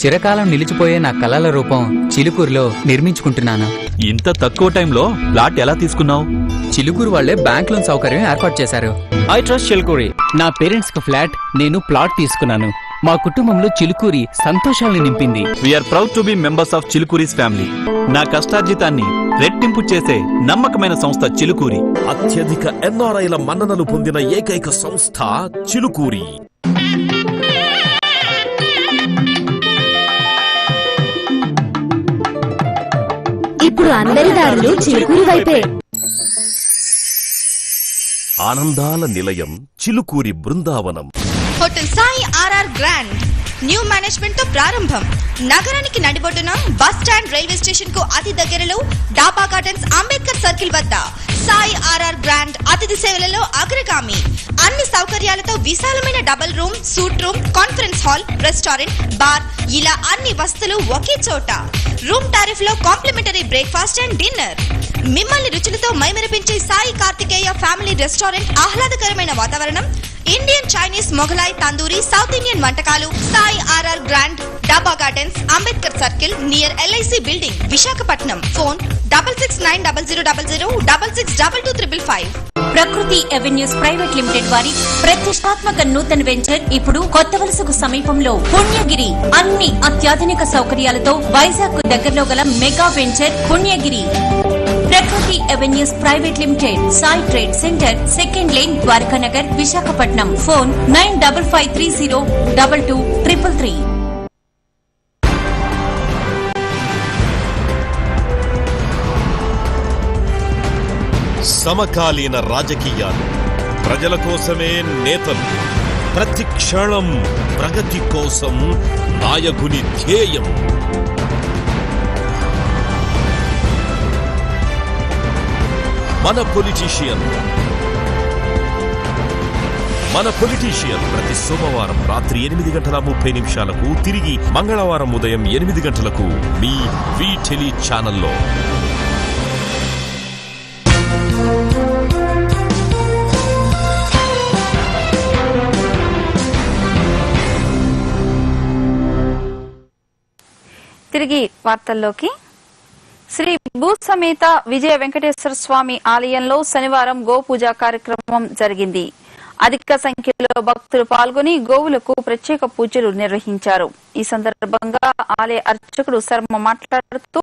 చిరకాలం నిలిచిపోయే నా కలల రూపం చిలుకూరులో నిర్మించుకుంటున్నాను. ఇంత తక్కువ టైంలో ప్లాట్ ఎలా తీసుకున్నావు? చిలుకూరు వాళ్లే బ్యాంక్ లోన్ సౌకర్యం ఏర్పాటు చేశారు. I trust Chilukuri. నా పేరెంట్స్ కు ఫ్లాట్, నేను ప్లాట్ తీసుకున్నాను. మా కుటుంబంలో చిలుకూరి సంతోషాలను నింపింది. We're proud to be members of Chilukuri's family. నా కష్టార్జితాన్ని రెట్టింపు చేసే నమ్మకమైన సంస్థ చిలుకూరి. అత్యధిక ఎన్ఆర్ఐల మన్ననలు పొందిన ఏకైక సంస్థ చిలుకూరి. ఇప్పుడు అందరి దారులు చిలుకూరి వైపే. ఆనందాల నిలయం Chilukuri Brindavanam. Hotel Sai RR grand new management తో ప్రారంభం. నగరానికి నడిబొడ్డున బస్ స్టాండ్, రైల్వే స్టేషన్ కు అతి దగ్గరలో డాబా గార్డెన్స్, అంబేద్కర్ సర్కిల్ వద్ద సాయి ఆర్ఆర్ గ్రాండ్ అతిథి సేవలలో అగ్రగామి. అన్ని సౌకర్యాలతో విశాలమైన double room, suite room, conference hall, restaurant, bar ఇలా అన్ని వసతులు ఒకే చోట. రూమ్ టారిఫ్ లో కాంప్లిమెంటరీ బ్రేక్ఫాస్ట్ అండ్ డిన్నర్. మిమ్మల్ని రుచులతో మైమరిపించే సాయి కార్తికేయ ఫ్యామిలీ రెస్టారెంట్. ఆహ్లాదకరమైన వాతావరణం, Indian, Chinese, Mughlai, tandoori, south Indian వంటకాలు. సాయి ఆర్ఆర్ గ్రాండ్ డాబా gardens, Ambedkar circle, near LIC building, Visakhapatnam. Phone 669000662255. ప్రకృతి అవెన్యూస్ ప్రైవేట్ లిమిటెడ్ వారి ప్రతిష్టాత్మక నూతన వెంచర్ ఇప్పుడు కొత్త వలసకు సమీపంలో పుణ్యగిరి. అన్ని అత్యాధునిక సౌకర్యాలతో వైజాగ్ దగ్గరలో గల mega venture Punyagiri. Prakruthi avenues private limited, Sai trade centre, second lane, Dwarakanagar, Visakhapatnam. Phone 9553022333. సమకాలీన రాజకీయాలు, ప్రజల కోసమే నేతలు, ప్రతి క్షణం ప్రగతి కోసం నాయకుని ధ్యేయం. మన పొలిటీషియన్ ప్రతి సోమవారం రాత్రి 8:30 తిరిగి మంగళవారం ఉదయం 8 గంటలకు మీ VTV ఛానల్లో. తిరిగి వార్తల్లోకి. శ్రీ భూసమేత విజయ వెంకటేశ్వర స్వామి ఆలయంలో శనివారం గోపూజ కార్యక్రమం జరిగింది. అధిక సంఖ్యలో భక్తులు పాల్గొని గోవులకు ప్రత్యేక పూజలు నిర్వహించారు. ఈ సందర్భంగా ఆలయ అర్చకుడు శర్మ మాట్లాడుతూ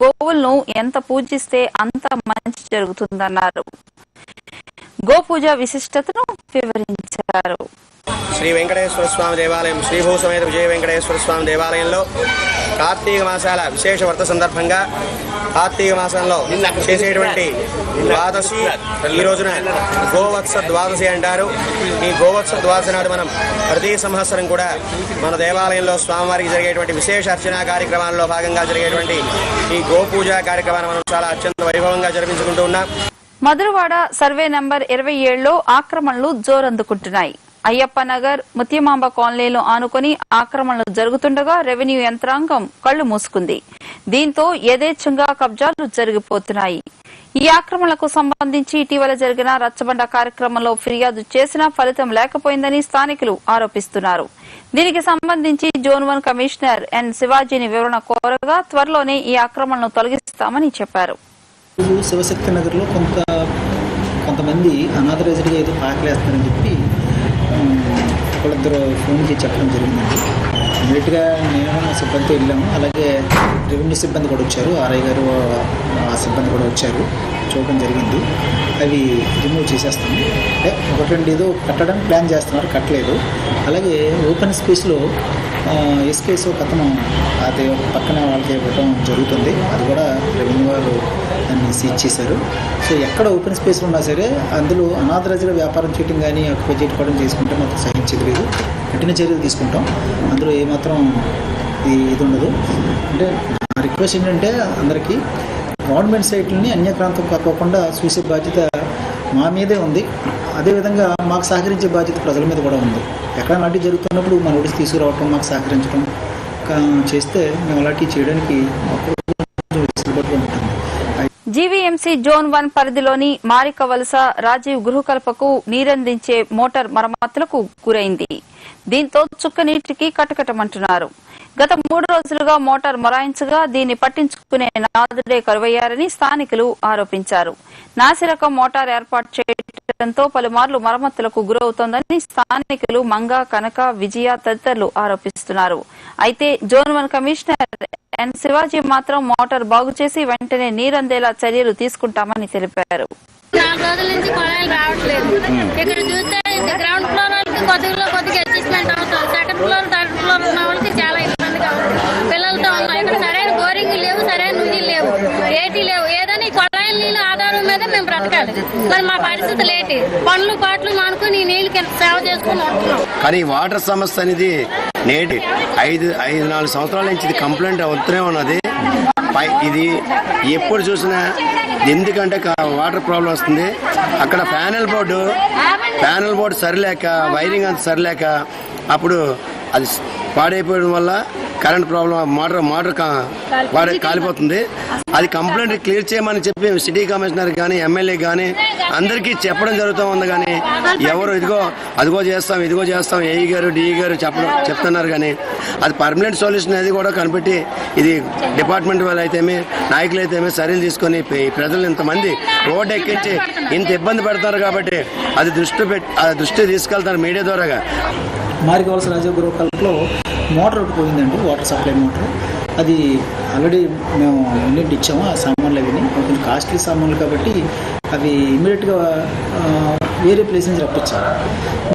గోవులను ఎంత పూజిస్తే అంత మంచి జరుగుతుందన్నారు. గోపూజ విశిష్టతను వివరించారు. శ్రీ వెంకటేశ్వర స్వామి దేవాలయం, శ్రీ భూసమేత విజయ వెంకటేశ్వర స్వామి దేవాలయంలో కార్తీక మాసాల విశేష వ్రత సందర్భంగా కార్తీక మాసంలో చేసేటువంటి ద్వాదశి ఈ రోజున గోవత్స ద్వాదశి అంటారు. ఈ గోవత్స ద్వాదశి నాడు మనం ప్రతి సంవత్సరం కూడా మన దేవాలయంలో స్వామివారికి జరిగేటువంటి విశేష అర్చనా కార్యక్రమాల్లో భాగంగా జరిగేటువంటి ఈ గోపూజ కార్యక్రమాన్ని మనం చాలా అత్యంత వైభవంగా జరిపించుకుంటూ ఉన్నాం. మధురవాడ సర్వే నంబర్ 27లో ఆక్రమణలు జోరందుకుంటున్నాయి. అయ్యప్ప నగర్, ముత్యమాంబ కాలనీలో ఆనుకుని ఆక్రమణలు జరుగుతుండగా రెవెన్యూ యంత్రాంగం కళ్లు మూసుకుంది. దీంతో యథేచ్ఛంగా కబ్జాలు జరిగిపోతున్నాయి. ఈ ఆక్రమణలకు సంబంధించి ఇటీవల జరిగిన రచ్చబండ కార్యక్రమంలో ఫిర్యాదు చేసినా ఫలితం లేకపోయిందని స్థానికులు ఆరోపిస్తున్నారు. దీనికి సంబంధించి జోన్ 1 కమిషనర్ ఎన్ శివాజీని వివరణ కోరగా త్వరలోనే ఈ ఆక్రమణను తొలగిస్తామని చెప్పారు. శివశక్తి నగర్లో కొంతమంది అనాథరైజ్డ్గా ఏదో పాకలేస్తారని చెప్పి ఒకళ్ళిద్దరు ఫోన్కి చెప్పడం జరిగిందండి. ఇమీడియట్గా నేను మా సిబ్బందితో వెళ్ళాము. అలాగే రెవెన్యూ సిబ్బంది కూడా వచ్చారు, ఆర్ఐ గారు ఆ సిబ్బంది కూడా వచ్చారు, చూడడం జరిగింది. అవి రిమూవ్ చేసేస్తాము. అంటే ఒకటి రెండు ఏదో కట్టడానికి ప్లాన్ చేస్తున్నారు, కట్టలేదు. అలాగే ఓపెన్ స్పేస్లో ఎస్కేస్ కథనం అది పక్కన వాళ్ళకి ఇవ్వడం జరుగుతుంది. అది కూడా రెవెన్యూ వారు దాన్ని సీజ్ చేశారు. సో ఎక్కడ ఓపెన్ స్పేస్ ఉన్నా సరే అందులో అనాథరైజ్గా వ్యాపారం చేయడం కానీ అక్వై చేసుకోవడం చేసుకుంటే మాత్రం సహించేది లేదు. కఠిన చర్యలు తీసుకుంటాం. అందులో ఏమాత్రం ఇది ఉండదు. అంటే నా రిక్వెస్ట్ ఏంటంటే అందరికీ గవర్నమెంట్ సైట్లని అన్యక్రాంతం కాకోకుండా చూసే బాధ్యత మా మీదే ఉంది. అదేవిధంగా మాకు సహకరించే బాధ్యత ప్రజల మీద కూడా ఉంది. ఎక్కడ నాటి జరుగుతున్నప్పుడు మన నోటీస్ తీసుకురావటం, మాకు సహకరించడం చేస్తే మేము అలాంటివి చేయడానికి ఉంటుంది. జీవీఎంసీ జోన్ 1 పరిధిలోని మారిక వలస రాజీవ్ గృహకల్పకు నీరందించే మోటార్ మరమ్మతులకు గురైంది. దీంతో చుక్కనీటికి కటకటమంటున్నారు. గత 3 రోజులుగా మోటార్ మొరాయించగా దీన్ని పట్టించుకునే నాదుడే కరువయ్యారని స్థానికులు ఆరోపించారు. నాసిరకం మోటార్ ఏర్పాటు చేయడంతో పలుమార్లు మరమ్మతులకు గురవుతోందని స్థానికులు మంగా, కనక, విజయ తదితరులు ఆరోపిస్తున్నారు. అయితే జోన్ 1 కమిషనర్ ఎన్ శివాజీ మాత్రం మోటార్ బాగు చేసి వెంటనే నీరందేలా చర్యలు తీసుకుంటామని తెలిపారు. 4 రోజుల నుంచి కొళాయిలు రావట్లేదు. ఇక్కడ చూస్తే గ్రౌండ్ ఫ్లోర్ వాళ్ళకి కొద్దిగా అడ్జస్ట్మెంట్ అవుతుంది. సెకండ్ ఫ్లోర్, థర్డ్ ఫ్లోర్ ఉన్న వాళ్ళకి చాలా ఇబ్బందిగా ఉంది. పిల్లలతో ఉన్నాయి. ఇక్కడ సరైన బోరింగ్ లేవు, సరైన నుయ్యిలు లేవు, ఏటీ లేవు. ఏదైనా ఈ కొళాయిల నీళ్ళు ఆధారం మీద మేము బ్రతకాలి. మరి మా పరిస్థితులు ఏంటి? పనులు పాటలు మానుకుని ఈ నీళ్ళకి సేవ చేసుకుని ఉంటున్నాం. కానీ వాటర్ సమస్య అనేది నేటి 5-4 సంవత్సరాల నుంచి ఇది కంప్లైంట్ అవుతూనే ఉన్నది. ఇది ఎప్పుడు చూసినా ఎందుకంటే వాటర్ ప్రాబ్లం వస్తుంది. అక్కడ ప్యానెల్ బోర్డు సరిలేక, వైరింగ్ అంత సరిలేక అప్పుడు అది పాడైపోవడం వల్ల కరెంట్ ప్రాబ్లం మోటార్ కాలిపోతుంది. అది కంప్లైంట్ క్లియర్ చేయమని చెప్పి సిటీ కమిషనర్ కానీ ఎమ్మెల్యే కానీ అందరికీ చెప్పడం జరుగుతూ ఉంది. కానీ ఎవరు అదిగో చేస్తాం ఏఈ గారు డిఈ గారు చెప్తున్నారు. కానీ అది పర్మనెంట్ సొల్యూషన్ అది కూడా కనిపెట్టి ఇది డిపార్ట్మెంట్ వాళ్ళు అయితేమి నాయకులు అయితేమి చర్యలు తీసుకొని ప్రజలు ఇంతమంది రోడ్డు ఎక్కించి ఇంత ఇబ్బంది పెడతారు కాబట్టి అది దృష్టి తీసుకెళ్తారు మీడియా ద్వారాగా. మారికవలస రాజీవ్ గృహ కల్పలో మోటార్ ఒకటి పోయిందండి, వాటర్ సప్లై మోటార్. అది ఆల్రెడీ మేము యూనిట్ ఇచ్చాము. ఆ సామాన్లు అవి కొంచెం కాస్ట్లీ సామాన్లు కాబట్టి అవి ఇమీడియట్గా వేరే ప్లేస్ నుంచి రప్పించాలి.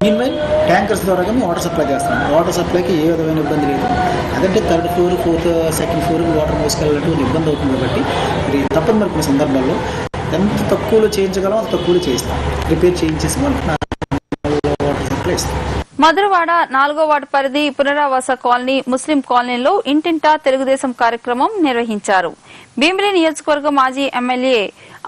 మీన్వైల్ ట్యాంకర్స్ ద్వారా మేము వాటర్ సప్లై చేస్తాం. వాటర్ సప్లైకి ఏ విధమైన ఇబ్బంది లేదు. అదంటే 3rd floor 4th second floorకి వాటర్ మోసుకెళ్ళినట్టు ఇబ్బంది అవుతుంది కాబట్టి ఇది తప్పదు. మరి కొన్ని సందర్భాల్లో ఎంత తక్కువలో చేయించగలం అంత తక్కువలో చేయిస్తాం. రిపేర్ చేయించేసి వాటర్ సప్లై ఇస్తాం. మధురవాడ 4వ వార్డు పరిధి పునరావాస కాలనీ ముస్లిం కాలనీలో ఇంటింటా తెలుగుదేశం కార్యక్రమం నిర్వహించారు. భీమిలి నియోజకవర్గ మాజీ ఎమ్మెల్యే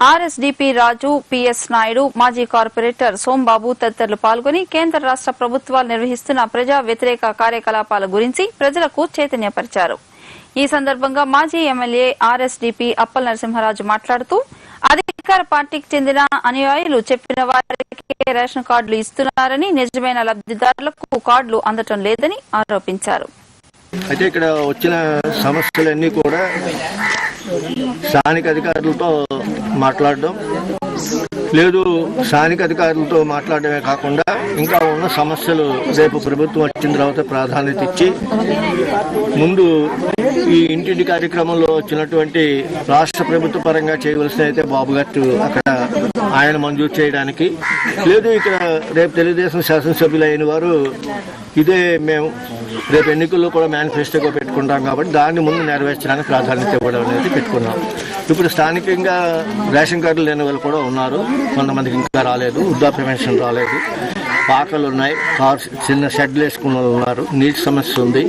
ఆర్ఎస్డిపి రాజు, పిఎస్ నాయుడు, మాజీ కార్పొరేటర్ సోంబాబు తదితరులు పాల్గొని కేంద్ర రాష్ట ప్రభుత్వాలు నిర్వహిస్తున్న ప్రజా వ్యతిరేక కార్యకలాపాల గురించి ప్రజలకు చైతన్యపరిచారు. ఈ సందర్భంగా మాజీ ఎమ్మెల్యే ఆర్ఎస్డిపి అప్పల్ నరసింహరాజు మాట్లాడుతూ అధికార పార్టీకి చెందిన అనుయాయులు చెప్పిన వారికి రేషన్ కార్డులు ఇస్తున్నారని, నిజమైన లబ్దిదారులకు కార్డులు అందటం లేదని ఆరోపించారు. అయితే ఇక్కడ వచ్చిన సమస్యలన్నీ కూడా స్థానిక అధికారులతో మాట్లాడడం లేదు. స్థానిక అధికారులతో మాట్లాడమే కాకుండా ఇంకా ఉన్న సమస్యలు రేపు ప్రభుత్వం వచ్చిన తర్వాత ప్రాధాన్యత ఇచ్చి ముందు ఈ ఇంటింటి కార్యక్రమంలో వచ్చినటువంటి రాష్ట్ర ప్రభుత్వ పరంగా చేయవలసిన అయితే బాబు గారు అక్కడ ఆయన మంజూరు చేయడానికి లేదు. ఇక్కడ రేపు తెలుగుదేశం శాసనసభ్యులు అయిన వారు ఇదే మేము రేపు ఎన్నికల్లో కూడా మేనిఫెస్టోగా పెట్టుకుంటాం కాబట్టి దాన్ని ముందు నెరవేర్చడానికి ప్రాధాన్యత ఇవ్వడం అనేది పెట్టుకున్నాం. ఇప్పుడు స్థానికంగా రేషన్ కార్డులు లేని వాళ్ళు కూడా ఉన్నారు. కొంతమందికి ఇంకా రాలేదు. వృద్ధాప్య పెన్షన్ రాలేదు. పాకలు ఉన్నాయి. చిన్న షెడ్లు వేసుకున్న వాళ్ళు ఉన్నారు. నీటి సమస్య ఉంది.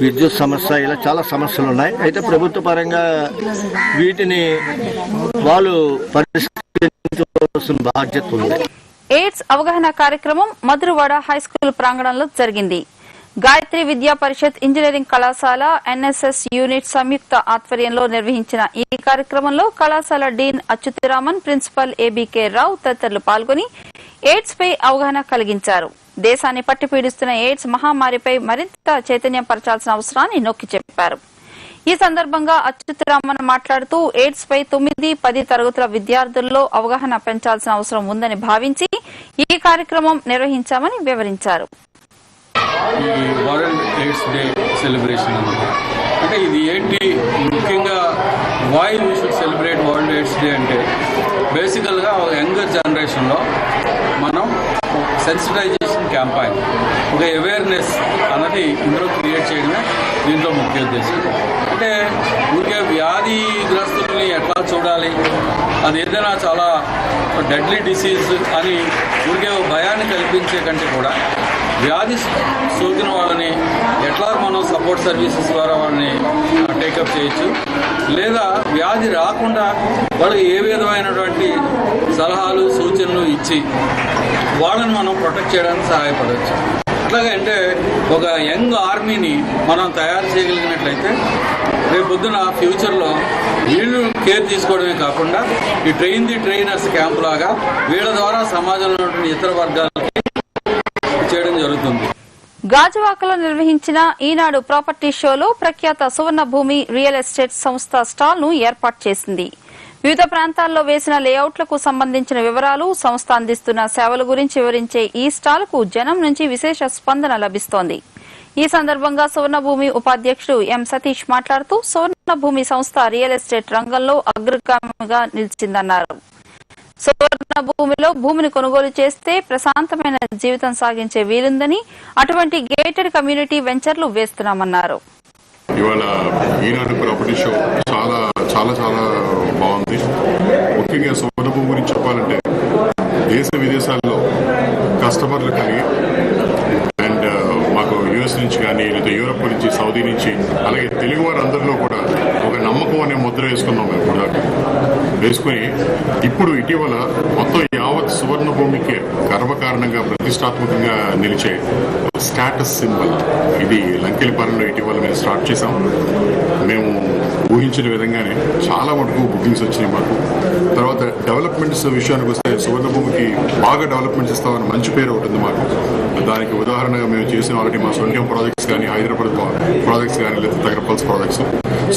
విద్యుత్ సమస్య, ఇలా చాలా సమస్యలు ఉన్నాయి. అయితే ప్రభుత్వ పరంగా వీటిని వాళ్ళు పరిష్కరించవలసిన బాధ్యత ఉంది. ఎయిడ్స్ అవగాహన కార్యక్రమం మధురవాడ హైస్కూల్ ప్రాంగణంలో జరిగింది. గాయత్రి విద్యా పరిషత్ ఇంజనీరింగ్ కళాశాల ఎన్ఎస్ఎస్ యూనిట్ సంయుక్త ఆధ్వర్యంలో నిర్వహించిన ఈ కార్యక్రమంలో కళాశాల డీన్ అచ్యుతరామన్, ప్రిన్సిపల్ ఏబీకే రావు తదితరులు పాల్గొని ఎయిడ్స్ పై అవగాహన కలిగించారు. దేశాన్ని పట్టిపీడిస్తున్న ఎయిడ్స్ మహమ్మారిపై మరింత చైతన్యపరచాల్సిన అవసరాన్ని నొక్కి చెప్పారు. ఈ సందర్భంగా అచ్యుతరామన్ మాట్లాడుతూ ఎయిడ్స్ పై 9, 10 తరగతుల విద్యార్థుల్లో అవగాహన పెంచాల్సిన అవసరం ఉందని భావించి ఈ కార్యక్రమం నిర్వహించామని వివరించారు. ఈ వరల్డ్ ఎయిడ్స్ డే సెలబ్రేషన్ అన్నమాట. అంటే ఇది ఏంటి, ముఖ్యంగా why we should celebrate world AIDS day అంటే బేసికల్గా యంగర్ జనరేషన్లో మనం సెన్సిటైజేషన్ క్యాంపైన్, ఒక అవేర్నెస్ అన్నది ఇందులో క్రియేట్ చేయడమే దీంట్లో ముఖ్య ఉద్దేశం. అంటే ఊరికే వ్యాధిగ్రస్తుల్ని ఎట్లా చూడాలి, అది ఏదైనా చాలా డెడ్లీ డిసీజ్ అని ఊరికే భయాన్ని కల్పించే కంటే కూడా వ్యాధి సోకిన వాళ్ళని ఎట్లా మనం సపోర్ట్ సర్వీసెస్ ద్వారా వాళ్ళని టేకప్ చేయొచ్చు, లేదా వ్యాధి రాకుండా వాళ్ళకి ఏ విధమైనటువంటి సలహాలు సూచనలు ఇచ్చి వాళ్ళని మనం ప్రొటెక్ట్ చేయడానికి సహాయపడవచ్చు. అట్లాగే అంటే ఒక యంగ్ ఆర్మీని మనం తయారు చేయగలిగినట్లయితే రేపు పొద్దున ఫ్యూచర్లో వీళ్ళు కేర్ తీసుకోవడమే కాకుండా ఈ ట్రైన్ ది ట్రైనర్స్ క్యాంప్ లాగా వీళ్ళ ద్వారా సమాజంలో ఉన్నటువంటి ఇతర వర్గాలకి చేయడం జరుగుతుంది. గాజువాకలో నిర్వహించిన ఈనాడు ప్రాపర్టీ షోలో ప్రఖ్యాత సువర్ణ భూమి రియల్ ఎస్టేట్ సంస్థ స్టాల్ ను ఏర్పాటు చేసింది. వివిధ ప్రాంతాల్లో వేసిన లేఅవుట్లకు సంబంధించిన వివరాలు, సంస్థ అందిస్తున్న సేవల గురించి వివరించే ఈ స్టాల్ కు జనం నుంచి విశేష స్పందన లభిస్తోంది. ఈ సందర్భంగా సువర్ణభూమి ఉపాధ్యక్షుడు ఎం సతీష్ మాట్లాడుతూ సువర్ణభూమి సంస్థ రియల్ ఎస్టేట్ రంగంలో అగ్రగామిగా నిలిచిందన్నారు. సువర్ణ భూమిలో భూమిని కొనుగోలు చేస్తే ప్రశాంతమైన జీవితం సాగించే వీలుందని, అటువంటి గేటెడ్ కమ్యూనిటీ వెంచర్లు వేస్తున్నామన్నారు. ఇవాళ ఈనాడు ప్రాపర్టీ షో చాలా చాలా చాలా బాగుంది. ముఖ్యంగా సువర్ణ భూమి గురించి చెప్పాలంటే దేశ విదేశాల్లో కస్టమర్లు కానీ అండ్ మాకు యుఎస్ నుంచి కానీ లేదా యూరోప్ నుంచి, సౌదీ నుంచి, అలాగే తెలుగు వారందరిలో కూడా ఒక నమ్మకం అనే ముద్ర వేసుకున్నాం మేము కూడా. వేసుకుని ఇప్పుడు ఇటీవల మొత్తం యావత్ సువర్ణ సువర్ణ భూమికి గర్వకారణంగా ప్రతిష్టాత్మకంగా నిలిచే స్టాటస్ సింబల్ ఇది లంకెలపాలెంలో ఇటీవల మేము స్టార్ట్ చేసాం. మేము ఊహించిన విధంగానే చాలా మటుకు బుకింగ్స్ వచ్చినాయి మాకు. తర్వాత డెవలప్మెంట్స్ విషయానికి వస్తే సువర్ణ భూమికి బాగా డెవలప్మెంట్స్ ఇస్తామని మంచి పేరు ఉంటుంది మాకు. దానికి ఉదాహరణగా మేము చేసిన ఆల్రెడీ మా సొంతం ప్రాజెక్ట్స్ కానీ, హైదరాబాద్ ప్రాజెక్ట్స్ కానీ, లేదా తగరపల్స్ ప్రాజెక్ట్స్.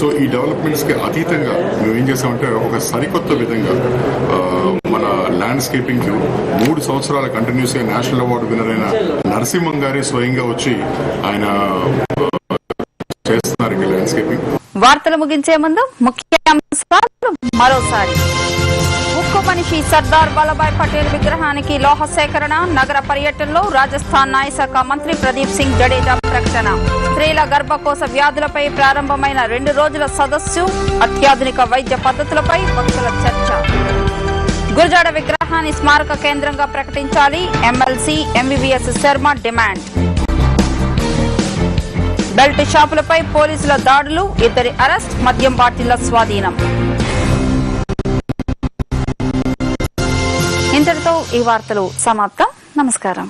సో ఈ డెవలప్మెంట్స్కి అతీతంగా మేము ఏం చేసామంటే ఒక సరికొత్త విధంగా మన ల్యాండ్స్కేపింగ్ 3 సంవత్సరాల కంటిన్యూస్గా నేషనల్ అవార్డు విన్నర్ అయిన నరసింహం గారే స్వయంగా వచ్చి ఆయన చేస్తున్నారు ఈ ల్యాండ్స్కేపింగ్. వార్తలు ముగించే ముందు ముఖ్యాంశాలు మరోసారి. ఉక్కు మనిషి సర్దార్ వల్లభాయ్ పటేల్ విగ్రహానికి లోహ సేకరణ, నగర పర్యటనలో రాజస్థాన్ న్యాయశాఖ మంత్రి ప్రదీప్ సింగ్ జడేజా ప్రకటన. స్త్రీల గర్భకోశ వ్యాధులపై ప్రారంభమైన 2 రోజుల సదస్సు, అత్యాధునిక వైద్య పద్ధతులపై వక్తల చర్చ. గురజాడ విగ్రహాన్ని స్మారక కేంద్రంగా ప్రకటించాలి, MLC MVVS Sharma demand. Belt షాపులపై పోలీసుల దాడులు, 2 అరెస్ట్, మద్యం బాటిళ్ల స్వాధీనం. ఇంతటితో ఈ వార్తలు సమాప్తం. నమస్కారం.